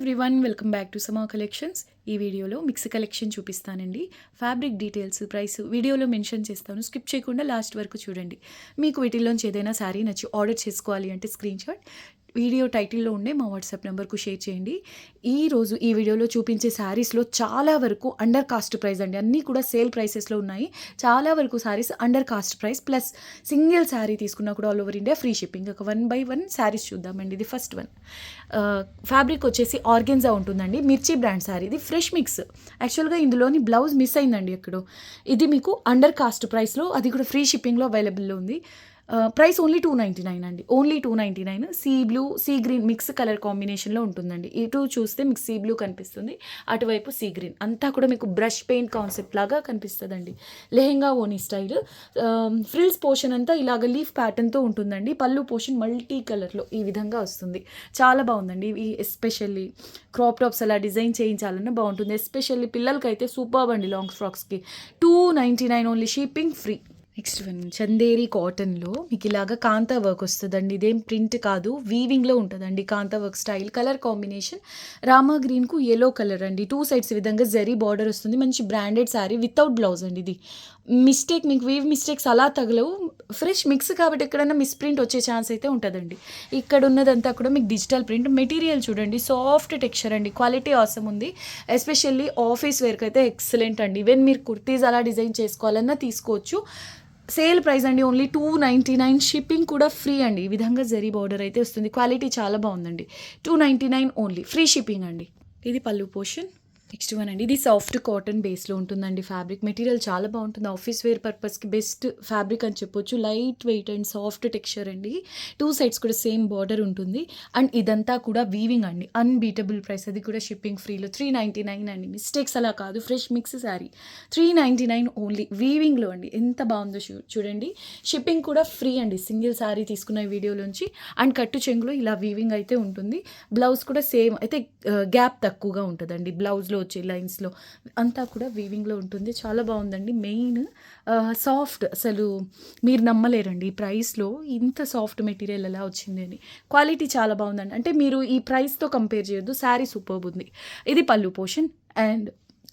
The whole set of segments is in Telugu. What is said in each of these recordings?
ఎవ్రీవన్ వెల్కమ్ బ్యాక్ టు సమా కలెక్షన్స్. ఈ వీడియోలో మిక్స్ కలెక్షన్ చూపిస్తానండి. ఫ్యాబ్రిక్ డీటెయిల్స్, ప్రైస్ వీడియోలో మెన్షన్ చేస్తాను. స్కిప్ చేయకుండా లాస్ట్ వరకు చూడండి. మీకు వీటిల్లోంచి ఏదైనా శారీ నచ్చి ఆర్డర్ చేసుకోవాలి అంటే స్క్రీన్ షాట్ వీడియో టైటిల్లో ఉండే మా వాట్సాప్ నెంబర్కు షేర్ చేయండి. ఈరోజు ఈ వీడియోలో చూపించే శారీస్లో చాలా వరకు అండర్ కాస్ట్ ప్రైస్ అండి. అన్నీ కూడా సేల్ ప్రైసెస్లో ఉన్నాయి. చాలా వరకు saris under cost price plus single sari తీసుకున్నా కూడా all over India free shipping. ఒక 1 by 1 శారీస్ చూద్దామండి. ఇది ఫస్ట్ వన్. ఫ్యాబ్రిక్ వచ్చేసి ఆర్గెన్జా ఉంటుందండి. మిర్చి బ్రాండ్ శారీ. ఇది ఫ్రెష్ మిక్స్. యాక్చువల్గా ఇందులోని బ్లౌజ్ మిస్ అయిందండి ఎక్కడో. ఇది మీకు అండర్ కాస్ట్ ప్రైస్లో, అది కూడా ఫ్రీ షిప్పింగ్లో అవైలబుల్లో ఉంది. ప్రైస్ ఓన్లీ 299 అండి. Only 299. Sea blue, sea green mix colour కాంబినేషన్లో ఉంటుందండి. ఇటు చూస్తే మీకు సీ బ్లూ కనిపిస్తుంది, అటువైపు సీ గ్రీన్. అంతా కూడా మీకు బ్రష్ పెయింట్ కాన్సెప్ట్ లాగా కనిపిస్తుందండి. లెహెంగా ఓనీ స్టైల్. ఫ్రిల్స్ పోర్షన్ అంతా ఇలాగ లీఫ్ ప్యాటర్న్తో ఉంటుందండి. పళ్ళు పోర్షన్ మల్టీ కలర్లో ఈ విధంగా వస్తుంది. చాలా బాగుందండి. ఇవి ఎస్పెషల్లీ క్రాప్ టాప్స్ అలా డిజైన్ చేయించాలన్నా బాగుంటుంది. ఎస్పెషల్లీ పిల్లలకైతే సూపర్బ్ అండి. లాంగ్ ఫ్రాక్స్కి 299 only, shipping free. Next one Chanderi కాటన్లో మీకు ఇలాగా కాంతా వర్క్ వస్తుందండి. ఇదేం ప్రింట్ కాదు, వీవింగ్లో ఉంటుందండి. Kantha work style. Colour combination Rama గ్రీన్కు ఎల్లో కలర్ అండి. 2 sides విధంగా జరీ బార్డర్ వస్తుంది. మంచి బ్రాండెడ్ శారీ వితౌట్ బ్లౌజ్ అండి. ఇది మిస్టేక్, మీకు వీవ్ మిస్టేక్స్ అలా తగలవు. ఫ్రెష్ మిక్స్ కాబట్టి ఎక్కడైనా మిస్ ప్రింట్ వచ్చే ఛాన్స్ అయితే ఉంటుందండి. ఇక్కడ ఉన్నదంతా కూడా మీకు డిజిటల్ ప్రింట్. మెటీరియల్ చూడండి, సాఫ్ట్ టెక్స్చర్ అండి. క్వాలిటీ అవసరం ఉంది. ఎస్పెషల్లీ ఆఫీస్ వేర్కి అయితే ఎక్సలెంట్ అండి. ఈవెన్ మీరు కుర్తీస్ అలా డిజైన్ చేసుకోవాలన్నా తీసుకోవచ్చు. సేల్ ప్రైస్ అండి ఓన్లీ 299. షిప్పింగ్ కూడా ఫ్రీ అండి. ఈ విధంగా జరీ బార్డర్ అయితే వస్తుంది. క్వాలిటీ చాలా బాగుందండి. 299 ఓన్లీ, ఫ్రీ షిప్పింగ్ అండి. ఇది పళ్ళు పోర్షన్. నెక్స్ట్ వన్ అండి. ఇది సాఫ్ట్ కాటన్ బేస్లో ఉంటుందండి. ఫ్యాబ్రిక్ మెటీరియల్ చాలా బాగుంటుంది. ఆఫీస్ వేర్ పర్పస్కి బెస్ట్ ఫ్యాబ్రిక్ అని చెప్పొచ్చు. Light weight and soft texture అండి. 2 sides కూడా సేమ్ బార్డర్ ఉంటుంది. అండ్ ఇదంతా కూడా వీవింగ్ అండి. Unbeatable price. అది కూడా షిప్పింగ్ ఫ్రీలో 399 అండి. మిస్టేక్స్ అలా కాదు. ఫ్రెష్ మిక్స్ శారీ 399 ఓన్లీ, వీవింగ్లో అండి. ఎంత బాగుందో చూడండి. షిప్పింగ్ కూడా ఫ్రీ అండి. సింగిల్ శారీ తీసుకున్న వీడియోలోంచి. అండ్ కట్టు చెంగులో ఇలా వీవింగ్ అయితే ఉంటుంది. బ్లౌజ్ కూడా సేమ్ అయితే గ్యాప్ తక్కువగా ఉంటుందండి. బ్లౌజ్లో వచ్చే లైన్స్లో అంతా కూడా వీవింగ్లో ఉంటుంది. చాలా బాగుందండి. మెయిన్ సాఫ్ట్, అసలు మీరు నమ్మలేరండి ఈ ప్రైస్లో ఇంత సాఫ్ట్ మెటీరియల్ ఎలా వచ్చింది అని. క్వాలిటీ చాలా బాగుందండి. అంటే మీరు ఈ ప్రైస్తో కంపేర్ చేయొద్దు. శారీ సూపర్బ్ ఉంది. ఇది పళ్ళు పోర్షన్. అండ్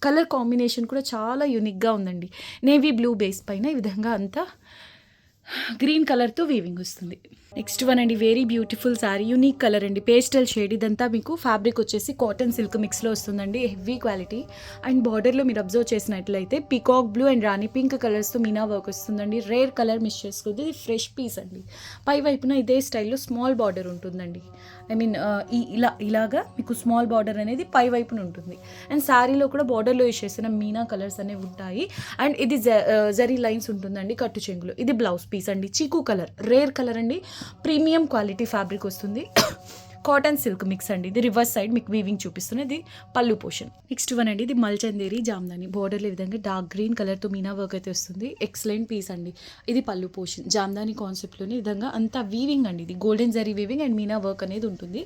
కలర్ కాంబినేషన్ కూడా చాలా యూనిక్గా ఉందండి. నేవీ బ్లూ బేస్ పైన ఈ విధంగా అంతా గ్రీన్ కలర్తో వీవింగ్ వస్తుంది. నెక్స్ట్ వన్ అండి. Very beautiful sari. Unique colour అండి. Pastel shade. ఇదంతా మీకు ఫ్యాబ్రిక్ వచ్చేసి కాటన్ సిల్క్ మిక్స్లో వస్తుందండి. Heavy quality. అండ్ బార్డర్లో మీరు అబ్జర్వ్ చేసినట్లయితే peacock blue and Rani pink కలర్స్తో మీనా వర్క్ వస్తుందండి. రేర్ కలర్ మిస్ చేసుకుంది. ఇది ఫ్రెష్ పీస్ అండి. పై వైపున ఇదే స్టైల్లో స్మాల్ బార్డర్ ఉంటుందండి. ఐ మీన్ ఇలాగా మీకు స్మాల్ బార్డర్ అనేది పై వైపున ఉంటుంది. అండ్ శారీలో కూడా బార్డర్లో యూస్ చేసిన మీనా కలర్స్ అనేవి ఉంటాయి. అండ్ ఇది జరీ లైన్స్ ఉంటుందండి కట్టు చెంగులో. ఇది బ్లౌజ్ పీస్ అండి. చీకు కలర్, రేర్ కలర్ అండి. ప్రీమియం క్వాలిటీ ఫ్యాబ్రిక్ వస్తుంది. కాటన్ సిల్క్ మిక్స్ అండి. ఇది రివర్స్ సైడ్ మీకు వీవింగ్ చూపిస్తుంది. ఇది పళ్ళు పోర్షన్. నెక్స్ట్ వన్ అండి. ఇది మల్చందేరి జామ్దాని. బార్డర్లో ఈ విధంగా డార్క్ గ్రీన్ కలర్తో మీనా వర్క్ అయితే వస్తుంది. ఎక్సలెంట్ పీస్ అండి. ఇది పళ్ళు పోర్షన్. జామ్దాని కాన్సెప్ట్లోని విధంగా అంతా వీవింగ్ అండి. ఇది golden zari weaving and Meena work అనేది ఉంటుంది.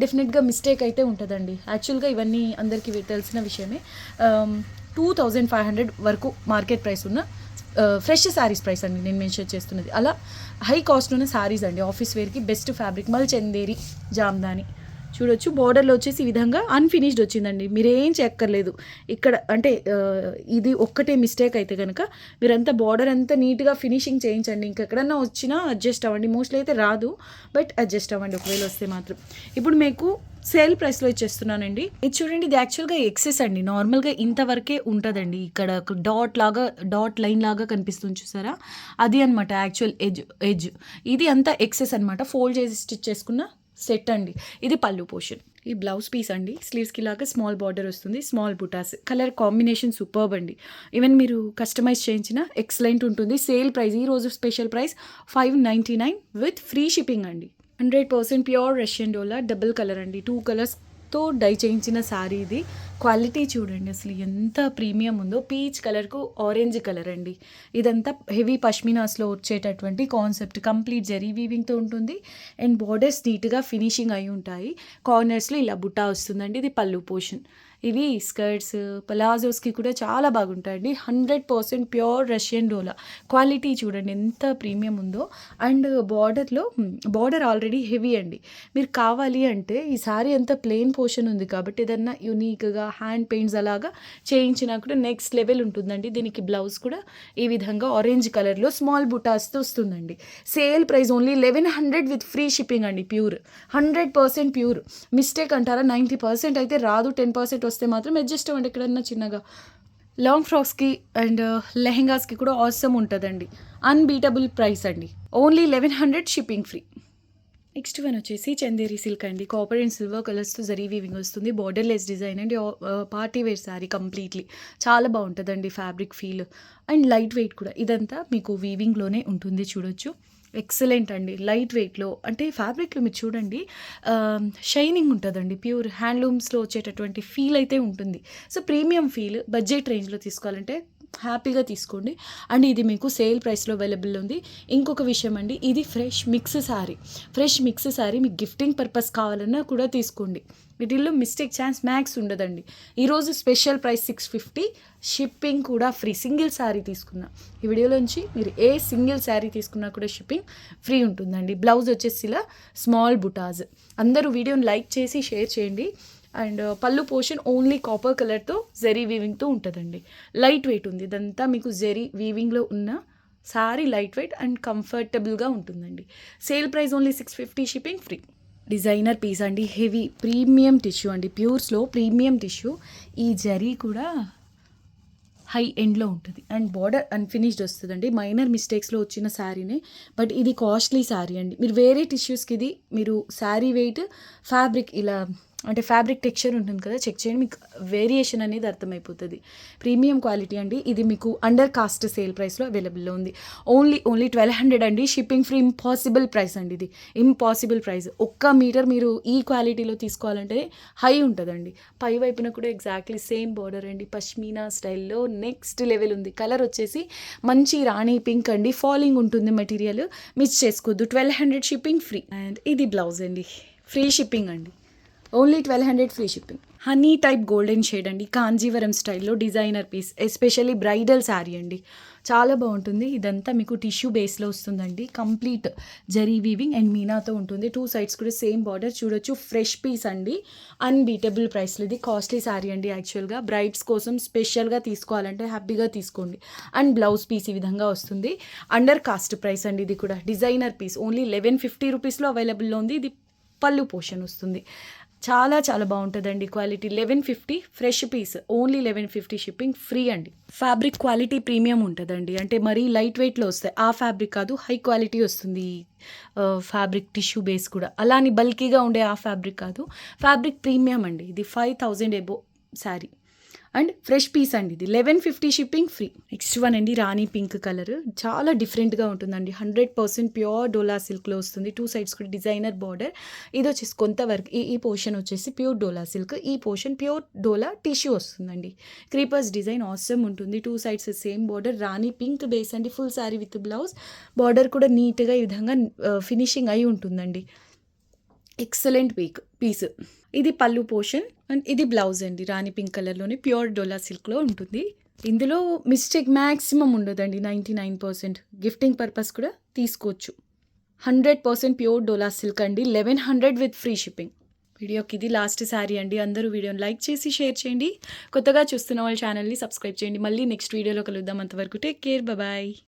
డెఫినెట్గా మిస్టేక్ అయితే ఉంటుందండి. యాక్చువల్గా ఇవన్నీ అందరికీ తెలిసిన విషయమే. 2500 వరకు మార్కెట్ ప్రైస్ ఉన్న ఫ్రెష్ శారీస్ ప్రైస్ అండి నేను మెన్షన్ చేస్తున్నది. అలా హై కాస్ట్ ఉన్న శారీస్ అండి. ఆఫీస్ వేర్కి బెస్ట్ ఫ్యాబ్రిక్. మల్చందేరి జామ్దాని చూడొచ్చు. బార్డర్లో వచ్చేసి ఈ విధంగా అన్ఫినిష్డ్ వచ్చిందండి. మీరేం చెక్కర్లేదు ఇక్కడ. అంటే ఇది ఒక్కటే మిస్టేక్ అయితే కనుక మీరంతా బార్డర్ అంతా నీట్గా ఫినిషింగ్ చేయించండి. ఇంకెక్కడన్నా వచ్చినా అడ్జస్ట్ అవ్వండి. మోస్ట్లీ అయితే రాదు, బట్ అడ్జస్ట్ అవ్వండి ఒకవేళ వస్తే మాత్రం. ఇప్పుడు మీకు సేల్ ప్రైస్లో ఇచ్చేస్తున్నానండి. ఇది చూడండి. ఇది యాక్చువల్గా ఎక్సెస్ అండి. నార్మల్గా ఇంతవరకే ఉంటుందండి. ఇక్కడ డాట్ లైన్ లాగా కనిపిస్తుంది చూసారా, అది అనమాట యాక్చువల్ ఎడ్జ్. ఇది అంతా ఎక్సెస్ అనమాట. ఫోల్డ్ చేసి స్టిచ్ చేసుకున్న సెట్ అండి. ఇది పళ్ళు పోర్షన్. ఈ బ్లౌజ్ పీస్ అండి. స్లీవ్స్కి లాగా స్మాల్ బార్డర్ వస్తుంది. స్మాల్ బుటాస్. కలర్ కాంబినేషన్ సూపర్బ్ అండి. ఈవెన్ మీరు కస్టమైజ్ చేయించిన ఎక్సలెంట్ ఉంటుంది. సేల్ ప్రైస్ ఈరోజు special price 599 with free shipping అండి. 100% ప్యూర్ రష్యన్ డోలా డబుల్ కలర్ అండి. 2 కలర్స్తో డై చేయించిన శారీ ఇది. క్వాలిటీ చూడండి అసలు ఎంత ప్రీమియం ఉందో. పీచ్ కలర్కు ఆరెంజ్ కలర్ అండి. ఇదంతా హెవీ పష్మినాస్లో వచ్చేటటువంటి కాన్సెప్ట్. కంప్లీట్ జరీ వీవింగ్తో ఉంటుంది అండ్ బోర్డర్స్ నీట్గా ఫినిషింగ్ అయి ఉంటాయి. కార్నర్స్లో ఇలా బుట్టా వస్తుందండి. ఇది పళ్ళు పోర్షన్. ఇవి స్కర్ట్స్ పలాజోస్కి కూడా చాలా బాగుంటాయండి. 100% ప్యూర్ రష్యన్ డోలా. క్వాలిటీ చూడండి ఎంత ప్రీమియం ఉందో. అండ్ బార్డర్ ఆల్రెడీ హెవీ అండి. మీరు కావాలి అంటే ఈ సారీ అంతా ప్లెయిన్ పోర్షన్ ఉంది కాబట్టి ఏదన్నా యూనిక్గా హ్యాండ్ పెయింట్స్ అలాగా చేయించినా కూడా నెక్స్ట్ లెవెల్ ఉంటుందండి. దీనికి బ్లౌజ్ కూడా ఈ విధంగా ఆరెంజ్ కలర్లో స్మాల్ బుటాస్తో వస్తుందండి. Sale price only 1100 with free shipping అండి. Pure 100% pure. మిస్టేక్ అంటారా? 90% అయితే రాదు. 10% వస్తే మాత్రం అడ్జస్ట్ అవ్వండి ఎక్కడన్నా చిన్నగా. లాంగ్ ఫ్రాక్స్కి అండ్ లెహెంగాస్కి కూడా ఆసమ్ ఉంటుందండి. అన్బీటబుల్ ప్రైస్ అండి. Only 1100 shipping free. Next one వచ్చేసి చందేరి సిల్క్ అండి. కాపర్ అండ్ సిల్వర్ కలర్స్తో జరీ వీవింగ్ వస్తుంది. బార్డర్లెస్ డిజైన్ అండి. Party wear sari completely. చాలా బాగుంటుందండి fabric feel and light weight కూడా. ఇదంతా మీకు వీవింగ్లోనే ఉంటుంది చూడొచ్చు. ఎక్సలెంట్ అండి. లైట్ వెయిట్లో అంటే ఫ్యాబ్రిక్లో మీరు చూడండి షైనింగ్ ఉంటుందండి. ప్యూర్ హ్యాండ్లూమ్స్లో వచ్చేటటువంటి ఫీల్ అయితే ఉంటుంది. సో ప్రీమియం ఫీల్ బడ్జెట్ రేంజ్లో తీసుకోవాలంటే హ్యాపీగా తీసుకోండి. అండ్ ఇది మీకు సేల్ ప్రైస్లో అవైలబుల్ ఉంది. ఇంకొక విషయం అండి, ఇది ఫ్రెష్ మిక్స్ శారీ మీకు గిఫ్టింగ్ పర్పస్ కావాలన్నా కూడా తీసుకోండి. వీటిల్లో మిస్టేక్ ఛాన్స్ మ్యాక్స్ ఉండదండి. ఈరోజు స్పెషల్ ప్రైస్ 650, షిప్పింగ్ కూడా ఫ్రీ. సింగిల్ శారీ తీసుకున్నా ఈ వీడియోలోంచి మీరు ఏ సింగిల్ శారీ తీసుకున్నా కూడా షిప్పింగ్ ఫ్రీ ఉంటుందండి. బ్లౌజ్ వచ్చేసి ఇలా స్మాల్ బుటాజ్. అందరూ వీడియోని లైక్ చేసి షేర్ చేయండి. అండ్ పళ్ళు పోర్షన్ ఓన్లీ కాపర్ కలర్తో జరీ వీవింగ్తో ఉంటుందండి. లైట్ వెయిట్ ఉంది. ఇదంతా మీకు జరీ వీవింగ్లో ఉన్న శారీ లైట్ వెయిట్ అండ్ కంఫర్టబుల్గా ఉంటుందండి. Sale price only 650, shipping free. Designer piece అండి. హెవీ ప్రీమియం టిష్యూ అండి. ప్యూర్స్లో ప్రీమియం టిష్యూ. ఈ జరీ కూడా హై ఎండ్లో ఉంటుంది అండ్ బార్డర్ అన్ఫినిష్డ్ వస్తుందండి. మైనర్ మిస్టేక్స్లో వచ్చిన శారీనే, బట్ ఇది కాస్ట్లీ శారీ అండి. మీరు వేరే టిష్యూస్కి ఇది మీరు శారీ వెయిట్ ఫ్యాబ్రిక్ ఇలా అంటే ఫ్యాబ్రిక్ టెక్స్చర్ ఉంటుంది కదా, చెక్ చేయండి, మీకు వేరియేషన్ అనేది అర్థమైపోతుంది. ప్రీమియం క్వాలిటీ అండి. ఇది మీకు అండర్ కాస్ట్ సేల్ ప్రైస్లో అవైలబుల్లో ఉంది. ఓన్లీ 1200 అండి. Shipping free. ఇంపాసిబుల్ ప్రైస్ అండి. ఇది ఇంపాసిబుల్ ప్రైస్. 1 మీటర్ మీరు ఈ క్వాలిటీలో తీసుకోవాలంటే హై ఉంటుందండి. పై వైపున కూడా ఎగ్జాక్ట్లీ సేమ్ బార్డర్ అండి. పష్మీనా స్టైల్లో నెక్స్ట్ లెవెల్ ఉంది. కలర్ వచ్చేసి మంచి రాణి పింక్ అండి. ఫాలింగ్ ఉంటుంది మెటీరియల్. మిస్ చేసుకోవద్దు. 1200 షిప్పింగ్ ఫ్రీ. అండ్ ఇది బ్లౌజ్ అండి. ఫ్రీ షిప్పింగ్ అండి. Only 1200 free shipping. Honey type golden shade అండి. కాంజీవరం స్టైల్లో designer piece. Especially bridal sari అండి. చాలా బాగుంటుంది. ఇదంతా మీకు టిష్యూ బేస్లో వస్తుందండి. కంప్లీట్ జరీ వీవింగ్ అండ్ మీనాతో ఉంటుంది. 2 సైడ్స్ కూడా సేమ్ బార్డర్ చూడొచ్చు. ఫ్రెష్ పీస్ అండి. అన్బీటబుల్ ప్రైస్లో. ఇది కాస్ట్లీ శారీ అండి. యాక్చువల్గా బ్రైడ్స్ కోసం స్పెషల్గా తీసుకోవాలంటే హ్యాపీగా తీసుకోండి. అండ్ బ్లౌజ్ పీస్ ఈ విధంగా వస్తుంది. అండర్ కాస్ట్ ప్రైస్ అండి. ఇది కూడా డిజైనర్ పీస్. ఓన్లీ 1150 రూపీస్లో అవైలబుల్లో ఉంది. ఇది పళ్ళు పోర్షన్ వస్తుంది. చాలా చాలా బాగుంటుందండి. Quality 1150 fresh piece. Only 1150 shipping free అండి. ఫ్యాబ్రిక్ క్వాలిటీ ప్రీమియం ఉంటుందండి. అంటే మరీ లైట్ వెయిట్లో వస్తాయి ఆ ఫ్యాబ్రిక్ కాదు, హై క్వాలిటీ వస్తుంది ఫ్యాబ్రిక్. టిష్యూ బేస్ కూడా అలాని బల్కీగా ఉండే ఆ ఫ్యాబ్రిక్ కాదు. ఫ్యాబ్రిక్ ప్రీమియం అండి. ఇది 5000 ఎబో శారీ అండ్ ఫ్రెష్ పీస్ అండి. ఇది 1150 షిప్పింగ్ ఫ్రీ. నెక్స్ట్ వన్ అండి రాణి పింక్ కలర్. చాలా డిఫరెంట్గా ఉంటుందండి. 100% ప్యూర్ డోలా సిల్క్లో వస్తుంది. 2 సైడ్స్ కూడా డిజైనర్ బార్డర్. ఇది వచ్చేసి కొంతవరకు ఈ పోర్షన్ వచ్చేసి ప్యూర్ డోలా సిల్క్. ఈ పోర్షన్ ప్యూర్ డోలా టిష్యూ వస్తుందండి. క్రీపర్స్ డిజైన్ ఆసమ్ ఉంటుంది. 2 sides same border. Rani pink base అండి. Full sari with blouse. Border కూడా నీట్గా ఈ విధంగా ఫినిషింగ్ అయి ఉంటుందండి. Excellent piece. ఇది పళ్ళు పోర్షన్ అండ్ ఇది బ్లౌజ్ అండి. రాణి పింక్ కలర్లోని ప్యూర్ డోలా సిల్క్లో ఉంటుంది. ఇందులో మిస్టేక్ మ్యాక్సిమం ఉండదండి. 99%. గిఫ్టింగ్ పర్పస్ కూడా తీసుకోవచ్చు. 100% ప్యూర్ డోలా సిల్క్ అండి. 1100 విత్ ఫ్రీ షిప్పింగ్. వీడియోకి ఇది లాస్ట్ శారీ అండి. అందరూ వీడియోని లైక్ చేసి షేర్ చేయండి. కొత్తగా చూస్తున్న వాళ్ళ ఛానల్ని సబ్స్క్రైబ్ చేయండి. మళ్ళీ నెక్స్ట్ వీడియోలో కలుద్దాం. అంతవరకు టేక్ కేర్. బాయ్.